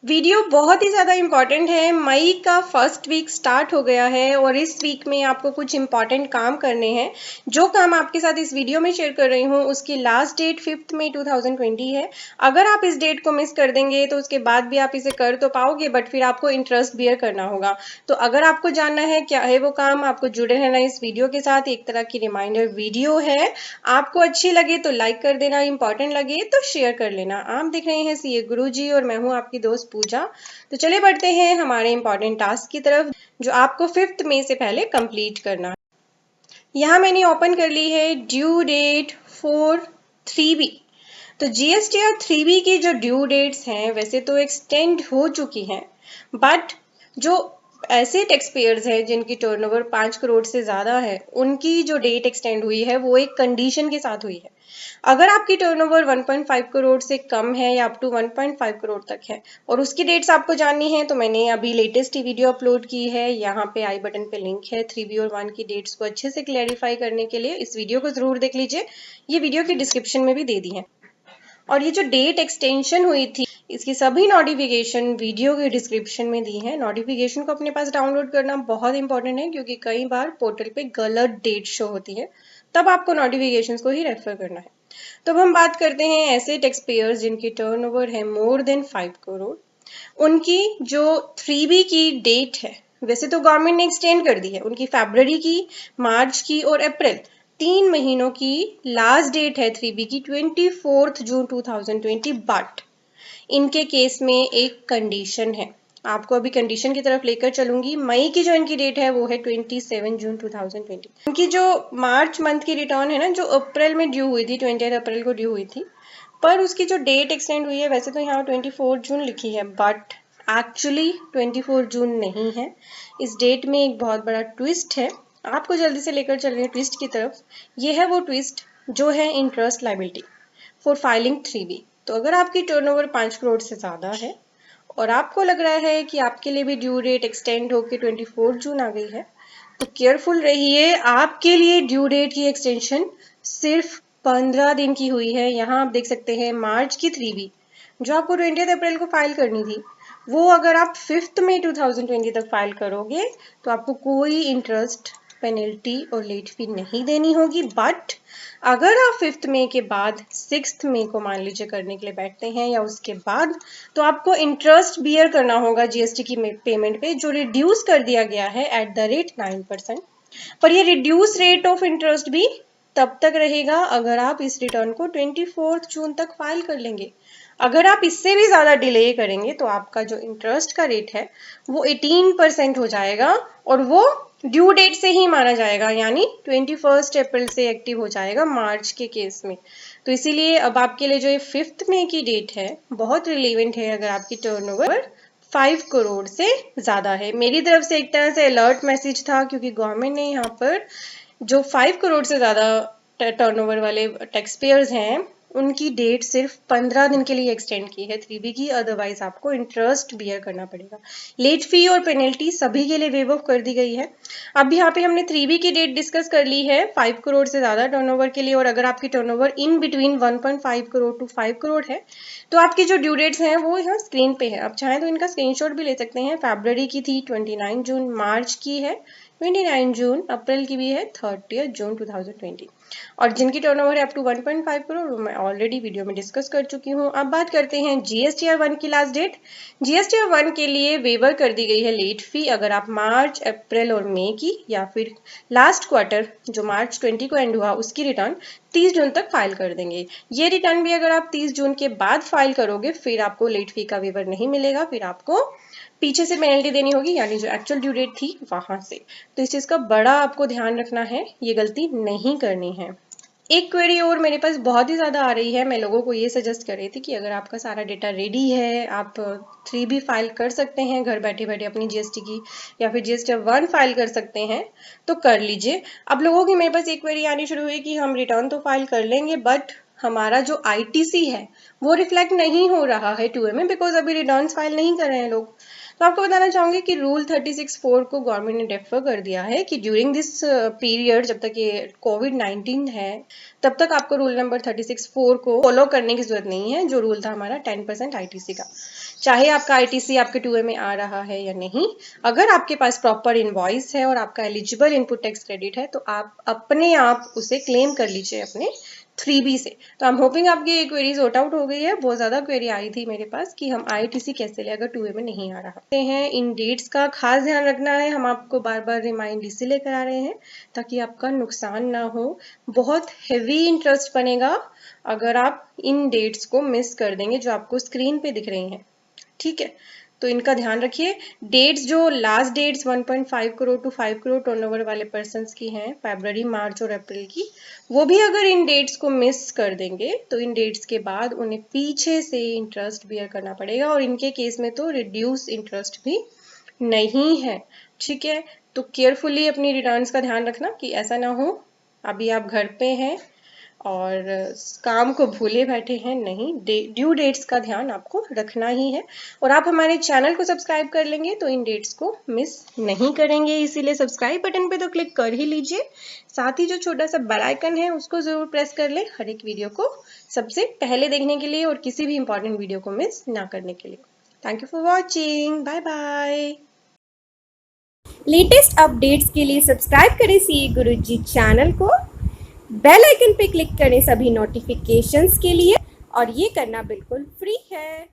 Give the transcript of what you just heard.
Video बहुत ही ज़्यादा important है। मई का फर्स्ट वीक स्टार्ट हो गया है और इस वीक में आपको कुछ इम्पॉर्टेंट काम करने हैं। जो काम आपके साथ इस वीडियो में शेयर कर रही हूँ उसकी लास्ट डेट 5 मई 2020 है। अगर आप इस डेट को मिस कर देंगे तो उसके बाद भी आप इसे कर तो पाओगे, बट फिर आपको इंटरेस्ट बियर करना होगा। तो अगर आपको जानना है क्या है वो काम, आपको जुड़े रहना इस वीडियो के साथ। एक तरह की रिमाइंडर वीडियो है। आपको अच्छी लगे तो लाइक कर देना, इंपॉर्टेंट लगे तो शेयर कर लेना। आप देख रहे हैं सीए गुरुजी और मैं हूँ आपकी दोस्त पूजा। तो चले बढ़ते हैं हमारे इंपॉर्टेंट टास्क की तरफ, जो आपको 5 मई से पहले कंप्लीट करना है। यहाँ मैंने ओपन कर ली है ड्यू डेट फॉर 3B। तो जीएसटी और 3B की जो ड्यू डेट्स हैं वैसे तो एक्सटेंड हो चुकी हैं, बट जो ऐसे टैक्स पेयर्स हैं जिनकी टर्नओवर 5 करोड़ से ज़्यादा है, उनकी जो डेट एक्सटेंड हुई है वो एक कंडीशन के साथ हुई है। अगर आपकी टर्नओवर 1.5 करोड़ से कम है या अप टू 1.5 करोड़ तक है और उसकी डेट्स आपको जाननी है, तो मैंने अभी लेटेस्ट ही वीडियो अपलोड की है। यहाँ पे आई बटन पे लिंक है। 3B और 1 की डेट्स को अच्छे से क्लैरिफाई करने के लिए इस वीडियो को जरूर देख लीजिए। ये वीडियो की डिस्क्रिप्शन में भी दे दी है। और ये जो डेट एक्सटेंशन हुई थी इसकी सभी नोटिफिकेशन वीडियो के डिस्क्रिप्शन में दी है। नोटिफिकेशन को अपने पास डाउनलोड करना बहुत इंपॉर्टेंट है, क्योंकि कई बार पोर्टल पे गलत डेट शो होती है, तब आपको नोटिफिकेशंस को ही रेफर करना है। तो अब हम बात करते हैं ऐसे टैक्स पेयर्स जिनकी टर्नओवर है मोर देन 5 करोड़। उनकी जो 3B की डेट है, वैसे तो गवर्नमेंट ने एक्सटेंड कर दी है, उनकी फरवरी की, मार्च की और अप्रैल 3 महीनों की लास्ट डेट है 3B की 24 जून 2020। बट इनके केस में एक कंडीशन है, आपको अभी कंडीशन की तरफ लेकर चलूंगी। मई की जो इनकी डेट है वो है 27 जून 2020। इनकी जो मार्च मंथ की रिटर्न है ना, जो अप्रैल में ड्यू हुई थी, 28 अप्रैल को ड्यू हुई थी, पर उसकी जो डेट एक्सटेंड हुई है, वैसे तो यहाँ 24 जून लिखी है, बट एक्चुअली 24 जून नहीं है। इस डेट में एक बहुत बड़ा ट्विस्ट है। आपको जल्दी से लेकर चल रहे हैं ट्विस्ट की तरफ। ये है वो ट्विस्ट जो है interest liability for filing 3B। तो अगर आपकी टर्नओवर 5 करोड़ से ज़्यादा है और आपको लग रहा है कि आपके लिए भी ड्यू डेट एक्सटेंड होकर 24 जून आ गई है, तो केयरफुल रहिए। आपके लिए ड्यू डेट की एक्सटेंशन सिर्फ 15 दिन की हुई है। यहाँ आप देख सकते हैं मार्च की 3B जो आपको 20 अप्रैल को फाइल करनी थी, वो अगर आप 5 मई 2020 तक फाइल करोगे तो आपको कोई इंटरेस्ट, पेनल्टी और लेट फी नहीं देनी होगी। बट अगर आप 5 मई के बाद 6 मई को मान लीजिए करने के लिए बैठते हैं या उसके बाद, तो आपको इंटरेस्ट बियर करना होगा जीएसटी की पेमेंट पे, जो रिड्यूस कर दिया गया है एट द रेट 9%। पर ये रिड्यूस रेट ऑफ इंटरेस्ट भी तब तक रहेगा अगर आप इस रिटर्न को 24 जून तक फाइल कर लेंगे। अगर आप इससे भी ज़्यादा डिले करेंगे तो आपका जो इंटरेस्ट का रेट है वो 18% हो जाएगा और वो ड्यू डेट से ही माना जाएगा, यानी 21 अप्रैल से एक्टिव हो जाएगा मार्च के केस में। तो इसीलिए अब आपके लिए जो ये 5 मई की डेट है बहुत रिलेवेंट है अगर आपकी टर्नओवर 5 करोड़ से ज़्यादा है। मेरी तरफ से एक तरह से अलर्ट मैसेज था, क्योंकि गवर्नमेंट ने यहाँ पर जो 5 करोड़ से ज़्यादा टर्नओवर वाले टैक्स पेयर्स हैं उनकी डेट सिर्फ 15 दिन के लिए एक्सटेंड की है 3B की। अदरवाइज आपको इंटरेस्ट बियर करना पड़ेगा। लेट फी और पेनल्टी सभी के लिए वेव ऑफ कर दी गई है। अब यहाँ पे हमने 3B की डेट डिस्कस कर ली है 5 करोड़ से ज़्यादा टर्नओवर के लिए, और अगर आपकी turnover in between 1.5 crore to 5 crore है तो आपकी जो ड्यू डेट्स हैं वो यहाँ स्क्रीन पे है। आप चाहें तो इनका स्क्रीनशॉट भी ले सकते हैं। फरवरी की थी 29 जून, मार्च की है 29 जून, अप्रैल की भी है 30 जून 2020। और जिनकी टर्नओवर है अप टू 1.5 करोड़ वो मैं ऑलरेडी वीडियो में डिस्कस कर चुकी हूँ। अब बात करते हैं जीएसटीआर 1 की लास्ट डेट। जीएसटीआर 1 के लिए वेवर कर दी गई है लेट फी अगर आप मार्च, अप्रैल और मई की, या फिर लास्ट क्वार्टर जो मार्च 20 को एंड हुआ उसकी रिटर्न 30 जून तक फाइल कर देंगे। ये रिटर्न भी अगर आप 30 जून के बाद फाइल करोगे फिर आपको लेट फी का वेवर नहीं मिलेगा, फिर आपको पीछे से पेनल्टी देनी होगी, यानी जो एक्चुअल ड्यू डेट थी वहां से। तो इस चीज का बड़ा आपको ध्यान रखना है, ये गलती नहीं करनी है। एक क्वेरी और मेरे पास बहुत ही ज़्यादा आ रही है। मैं लोगों को ये सजेस्ट कर रही थी कि अगर आपका सारा डेटा रेडी है, आप 3B फाइल कर सकते हैं घर बैठे बैठे अपनी जीएसटी की, या फिर जीएसटी 1 फाइल कर सकते हैं तो कर लीजिए। अब लोगों की मेरे पास एक क्वेरी आनी शुरू हुई कि हम रिटर्न तो फाइल कर लेंगे बट हमारा जो आईटीसी है वो रिफ्लेक्ट नहीं हो रहा है 2A में, बिकॉज अभी रिटर्न फाइल नहीं कर रहे हैं लोग। तो आपको बताना चाहूँगी कि रूल 36(4) को गवर्नमेंट ने डेफर कर दिया है कि ड्यूरिंग दिस पीरियड, जब तक ये कोविड-19 है, तब तक आपको रूल नंबर 36(4) को फॉलो करने की जरूरत नहीं है, जो रूल था हमारा 10% आईटीसी का। चाहे आपका आईटीसी आपके 2A में आ रहा है या नहीं, अगर आपके पास प्रॉपर इनवॉइस है और आपका एलिजिबल इनपुट टैक्स क्रेडिट है तो आप अपने आप उसे क्लेम कर लीजिए अपने 3B से। तो आई एम होपिंग आपकी ये क्वेरी सॉर्ट आउट हो गई है। बहुत ज़्यादा क्वेरी आई थी मेरे पास कि हम आईटीसी कैसे ले अगर 2A में नहीं आ रहा है। इन डेट्स का खास ध्यान रखना है, हम आपको बार बार रिमाइंड इसीलिए करा रहे हैं ताकि आपका नुकसान ना हो। बहुत हैवी इंटरेस्ट बनेगा अगर आप इन डेट्स को मिस कर देंगे जो आपको स्क्रीन पे दिख रही हैं, ठीक है। तो इनका ध्यान रखिए। डेट्स जो last dates 1.5 crore to 5 crore turnover वाले पर्सन्स की हैं, फरवरी, मार्च और अप्रैल की, वो भी अगर इन डेट्स को मिस कर देंगे तो इन डेट्स के बाद उन्हें पीछे से इंटरेस्ट बियर करना पड़ेगा, और इनके केस में तो रिड्यूस इंटरेस्ट भी नहीं है, ठीक है। तो केयरफुली अपनी रिटर्न्स का ध्यान रखना कि ऐसा ना हो अभी आप घर पे हैं और काम को भूले बैठे हैं। नहीं, ड्यू डेट्स का ध्यान आपको रखना ही है, और आप हमारे चैनल को सब्सक्राइब कर लेंगे तो इन डेट्स को मिस नहीं करेंगे। इसीलिए सब्सक्राइब बटन पे तो क्लिक कर ही लीजिए, साथ ही जो छोटा सा बेल आइकन है उसको जरूर प्रेस कर ले हर एक वीडियो को सबसे पहले देखने के लिए और किसी भी इंपॉर्टेंट वीडियो को मिस ना करने के लिए। Thank you for watching, bye bye. Latest updates के लिए सब्सक्राइब करें सीए गुरुजी चैनल को, बेल आइकन पे क्लिक करें सभी नोटिफिकेशंस के लिए, और ये करना बिल्कुल फ्री है।